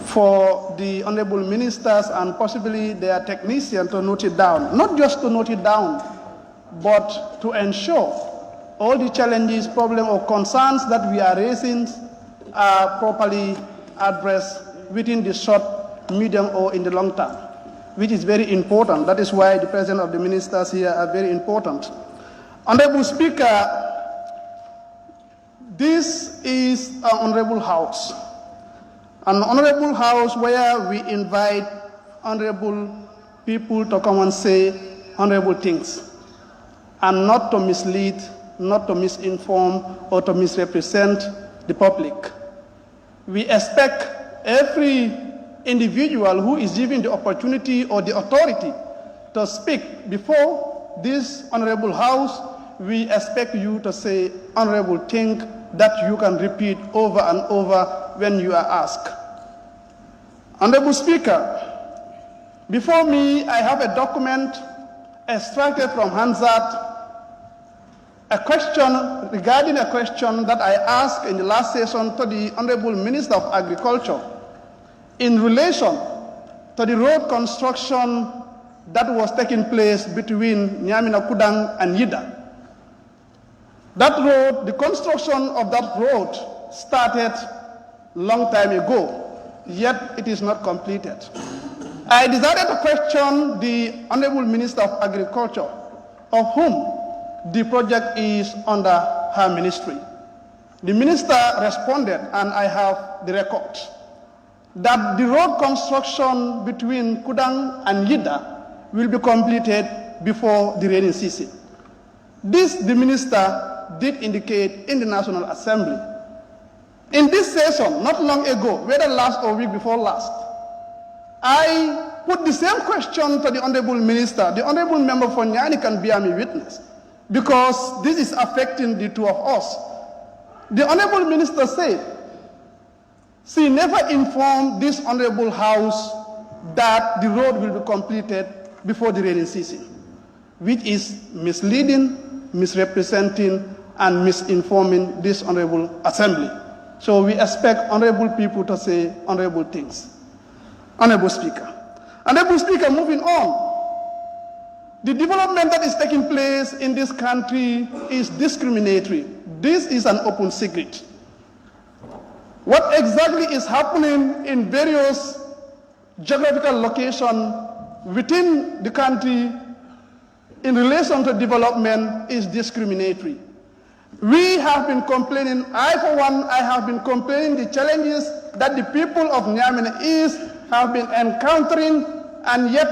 for the honorable ministers and possibly their technicians to note it down. Not just to note it down, but to ensure all the challenges, problems, or concerns that we are raising are properly addressed within the short, medium, or in the long term, which is very important. That is why the presence of the ministers here are very important. Honorable Speaker, this is an honorable house. An honorable house where we invite honorable people to come and say honorable things, and not to mislead, not to misinform, or to misrepresent the public. We expect every individual who is given the opportunity or the authority to speak before this honorable house. We expect you to say honorable things that you can repeat over and over when you are asked. Honorable Speaker, before me I have a document extracted from Hansard, a question regarding a question that I asked in the last session to the Honorable Minister of Agriculture in relation to the road construction that was taking place between Niamina and Yida. That road, the construction of that road started long time ago, yet it is not completed. I decided to question the Honorable Minister of Agriculture, of whom the project is under her ministry. The minister responded, and I have the record, that the road construction between Kudang and Yida will be completed before the rainy season. This the minister did indicate in the National Assembly. In this session, not long ago, whether last or week before last, I put the same question to the Honorable Minister. The Honorable Member for Nyani can bear me witness, because this is affecting the two of us. The Honorable Minister said she never informed this Honorable House that the road will be completed before the rainy season, which is misleading, misrepresenting, and misinforming this Honorable Assembly. So we expect honorable people to say honorable things. Honorable Speaker. Honorable Speaker, moving on. The development that is taking place in this country is discriminatory. This is an open secret. What exactly is happening in various geographical locations within the country in relation to development is discriminatory. We have been complaining, I for one, I have been complaining the challenges that the people of Niamina East have been encountering, and yet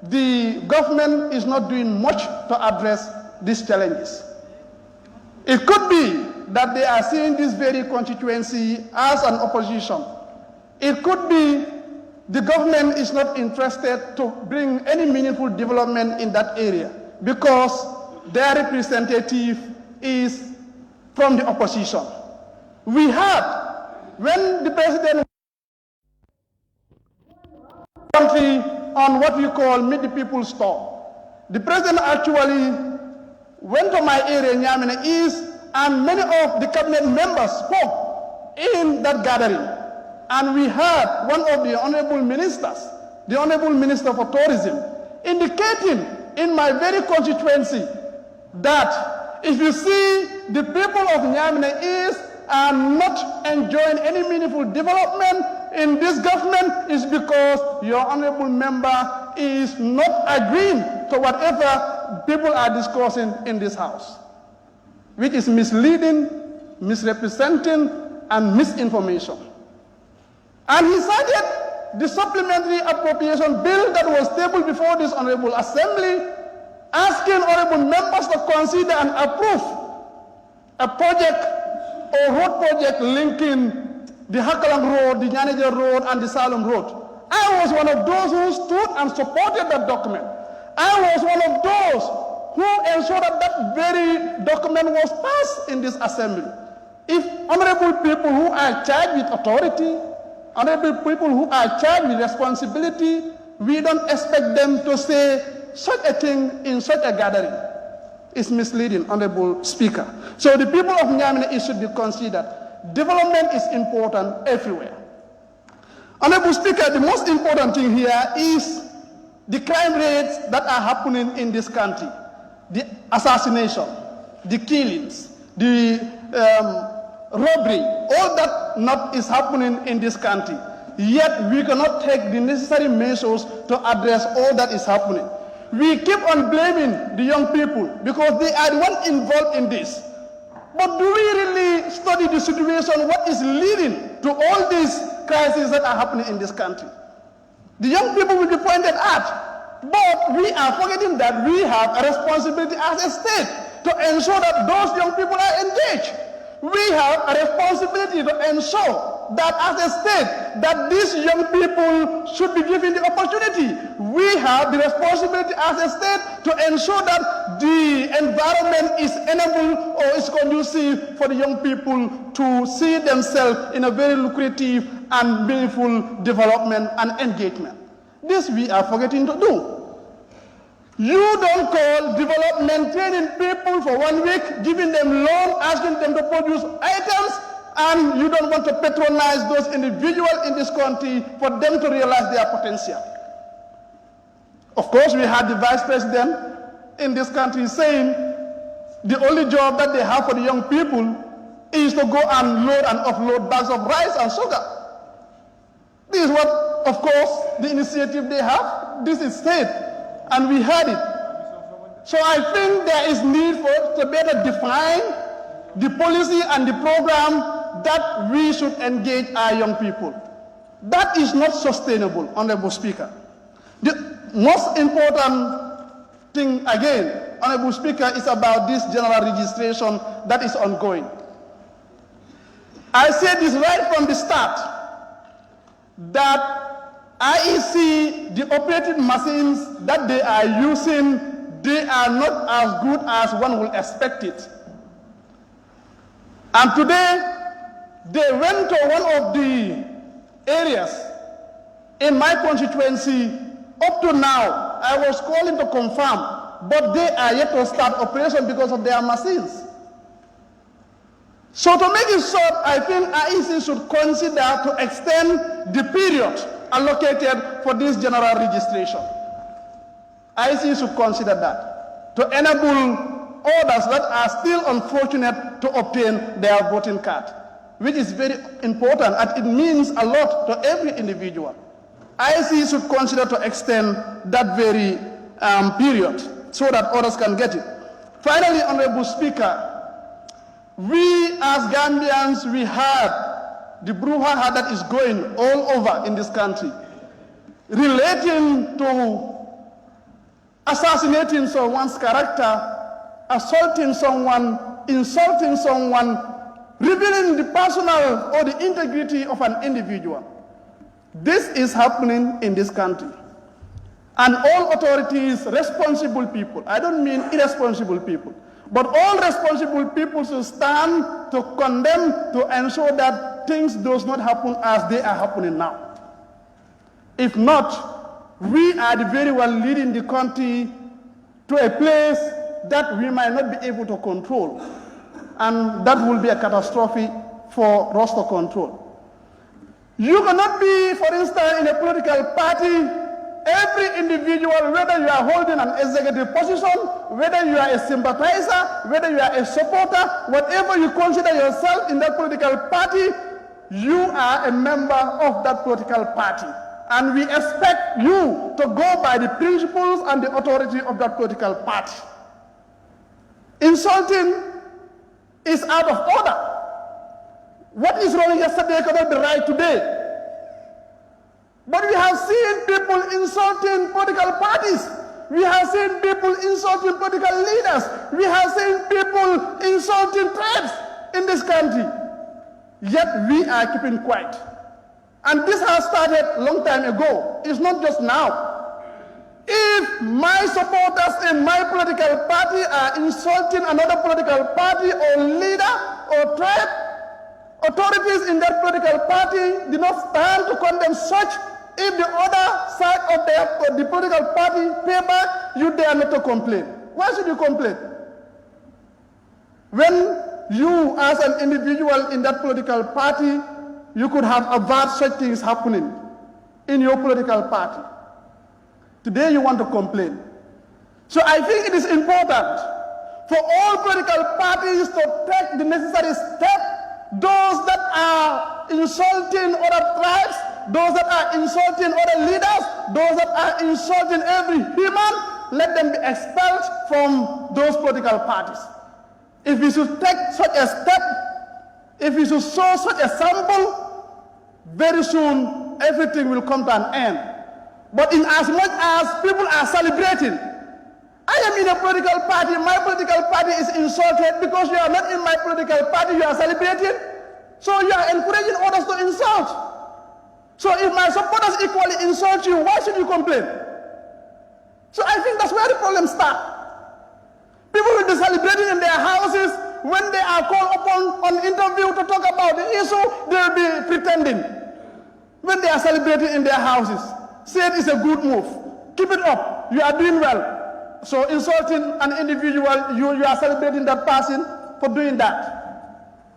the government is not doing much to address these challenges. It could be that they are seeing this very constituency as an opposition. It could be the government is not interested to bring any meaningful development in that area because their representative is from the opposition. We had, when the president country on what we call Meet the People store, the president actually went to my area, Niamina East, and many of the cabinet members spoke in that gathering. And we heard one of the honorable ministers, the Honorable Minister for Tourism, indicating in my very constituency that if you see the people of Niamina East are not enjoying any meaningful development in this government, is because your honorable member is not agreeing to whatever people are discussing in this house, which is misleading, misrepresenting, and misinformation. And he cited the supplementary appropriation bill that was tabled before this honorable assembly, asking honorable members to consider and approve a project or road project linking the Hakalang Road, the Nyaneja Road, and the Salem Road. I was one of those who stood and supported that document. I was one of those who ensured that that very document was passed in this assembly. If honorable people who are charged with authority, honorable people who are charged with responsibility, we don't expect them to say such a thing in such a gathering. is misleading, Honorable Speaker. So the people of Niamina East should be considered. Development is important everywhere. Honorable Speaker, the most important thing here is the crime rates that are happening in this country. The assassination, the killings, the robbery, all that is happening in this country. Yet we cannot take the necessary measures to address all that is happening. We keep on blaming the young people because they are the ones involved in this. But do we really study the situation, what is leading to all these crises that are happening in this country? The young people will be pointed at, but we are forgetting that we have a responsibility as a state to ensure that those young people are engaged. We have a responsibility to ensure that as a state, that these young people should be given the opportunity. We have the responsibility as a state to ensure that the environment is enabled or is conducive for the young people to see themselves in a very lucrative and meaningful development and engagement. This we are forgetting to do. You don't call development training people for 1 week, giving them loan, asking them to produce items, and you don't want to patronize those individuals in this country for them to realize their potential. Of course, we had the vice president in this country saying the only job that they have for the young people is to go and load and offload bags of rice and sugar. This is what, of course, the initiative they have. This is state. And we heard it. So I think there is need for us to better define the policy and the program that we should engage our young people. That is not sustainable, Honorable Speaker. The most important thing, again, Honorable Speaker, is about this general registration that is ongoing. I said this right from the start, that IEC, the operating machines that they are using, they are not as good as one will expect it. And today, they went to one of the areas in my constituency. Up to now, I was calling to confirm, but they are yet to start operation because of their machines. So to make it short, I think IEC should consider to extend the period allocated for this general registration. IEC should consider that to enable others that are still unfortunate to obtain their voting card, which is very important and it means a lot to every individual. IEC should consider to extend that very period so that others can get it. Finally, Honorable Speaker, we as Gambians, we have the brouhaha that is going all over in this country relating to assassinating someone's character, assaulting someone, insulting someone, revealing the personal or the integrity of an individual. This is happening in this country. And all authorities, responsible people, I don't mean irresponsible people, but all responsible people should stand to condemn, to ensure that things do not happen as they are happening now. If not, we are the very one leading the country to a place that we might not be able to control. And that will be a catastrophe for us to control. You cannot be, for instance, in a political party. Every individual, whether you are holding an executive position, whether you are a sympathizer, whether you are a supporter, whatever you consider yourself in that political party, you are a member of that political party. And we expect you to go by the principles and the authority of that political party. Insulting is out of order. What is wrong yesterday cannot be right today. But we have seen people insulting political parties. We have seen people insulting political leaders. We have seen people insulting tribes in this country. Yet we are keeping quiet. And this has started a long time ago. It's not just now. If my supporters in my political party are insulting another political party or leader or tribe, authorities in that political party do not stand to condemn such. If the other side of the political party pay back, you dare not to complain. Why should you complain? When you, as an individual in that political party, you could have averted such things happening in your political party. Today you want to complain. So I think it is important for all political parties to take the necessary steps. Those that are insulting other tribes, those that are insulting other leaders, those that are insulting every human, let them be expelled from those political parties. If we should take such a step, if we should show such a sample, very soon everything will come to an end. But in as much as people are celebrating, I am in a political party, my political party is insulted because you are not in my political party, you are celebrating. So you are encouraging others to insult. So if my supporters equally insult you, why should you complain? So I think that's where the problem starts. People will be celebrating in their houses. When they are called upon on interview to talk about the issue, they will be pretending. When they are celebrating in their houses, say it is a good move. Keep it up. You are doing well. So insulting an individual, you are celebrating that person for doing that.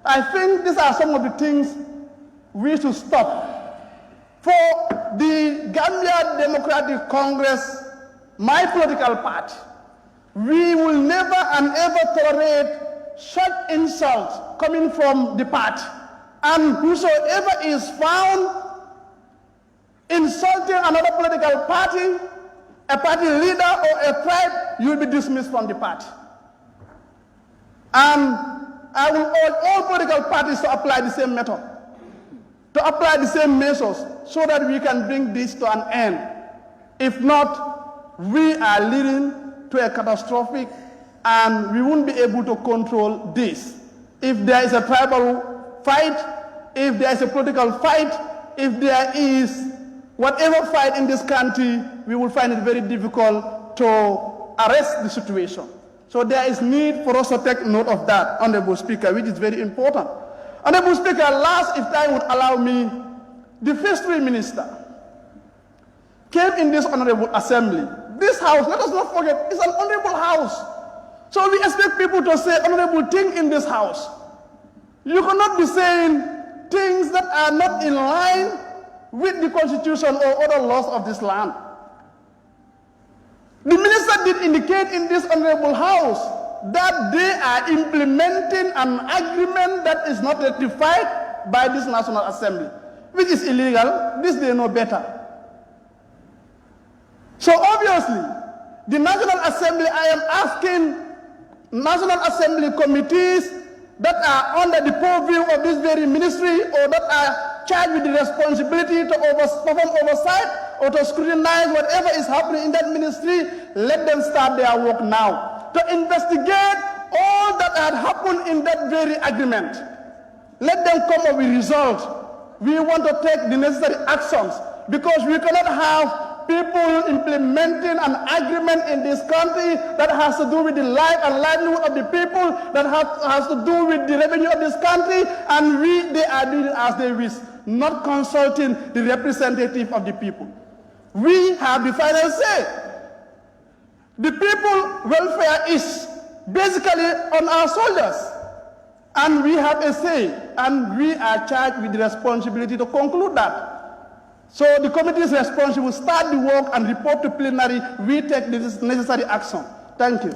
I think these are some of the things we should stop. For the Gambia Democratic Congress, my political party, we will never and ever tolerate such insults coming from the party. And whosoever is found insulting another political party, a party leader or a tribe, you will be dismissed from the party. And I will urge all political parties to apply the same method, to apply the same measures, so that we can bring this to an end. If not, we are leading to a catastrophic, and we won't be able to control this. If there is a tribal fight, if there is a political fight, if there is whatever fight in this country, we will find it very difficult to arrest the situation. So there is need for us to take note of that, Honorable Speaker, which is very important. Honorable Speaker, last, if time would allow me, the fishery minister came in this honorable assembly. This house, let us not forget, is an honorable house. So we expect people to say honorable things in this house. You cannot be saying things that are not in line with the constitution or other laws of this land. The minister did indicate in this honorable house that they are implementing an agreement that is not ratified by this National Assembly, which is illegal. This they know better. So obviously, the National Assembly, I am asking National Assembly committees that are under the purview of this very ministry, or that are charged with the responsibility to perform oversight or to scrutinize whatever is happening in that ministry, let them start their work now to investigate all that had happened in that very agreement. Let them come up with results. We want to take the necessary actions, because we cannot have people implementing an agreement in this country that has to do with the life and livelihood of the people, that has to do with the revenue of this country, and they are doing it as they wish, not consulting the representative of the people. We have the final say. The people welfare is basically on our shoulders, and we have a say, and we are charged with the responsibility to conclude that. So the committee is responsible, start the work and report to plenary. We take this necessary action. Thank you.